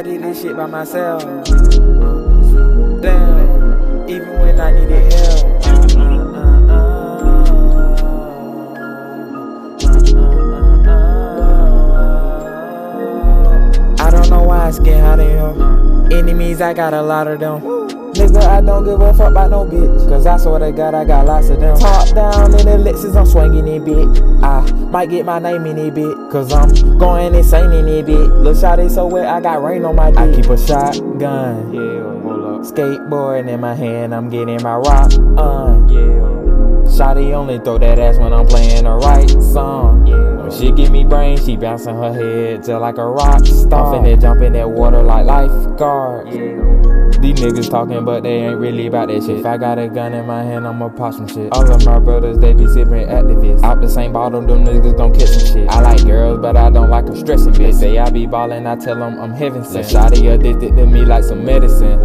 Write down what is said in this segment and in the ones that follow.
I did this shit by myself. Damn, even when I needed help. I don't know why I get hot in here. Enemies, I got a lot of them. Nigga, I don't give a fuck about no bitch, cause I swear to God I got lots of them. Top down in the Lexus, I'm swinging it bit. I might get my name in it bit, cause I'm going insane in it bit. Look shawty so wet, I got rain on my dick. I keep a shotgun, skateboard in my hand, I'm getting my rock on. Shawty only throw that ass when I'm playing the right song. When she give me brain, she bouncing her head just like a rock star. I'm finna jump in that water like lifeguard. These niggas talking, but they ain't really about that shit. If I got a gun in my hand, I'ma pop some shit. All of my brothers, they be sipping activists. Out the same bottle, them niggas gon' catch some shit. I like girls, but I don't like them stressing, bitch. Say I be ballin', I tell them I'm heaven sent. Shawty addicted to me like some medicine.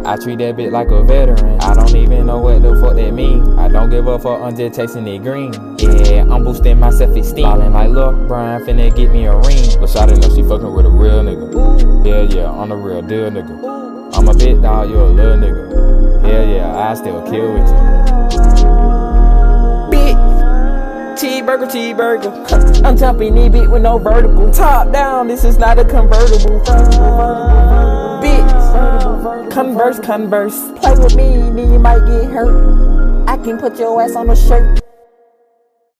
I treat that bitch like a veteran. I don't even know what the fuck that mean. I don't give a fuck, I'm just chasing it green. Yeah, I'm boosting my self-esteem. Ballin' like Lil Brian, finna get me a ring. But shawty know she fucking with a real nigga. Hell yeah, I'm the real deal nigga. I'm a big dog, you a little nigga. Hell yeah, I still kill with you. Bitch, cheeseburger. I'm jumping this bitch with no vertical. Top down, this is not a convertible. Bitch, converse. Play with me, then you might get hurt. I can put your ass on a shirt.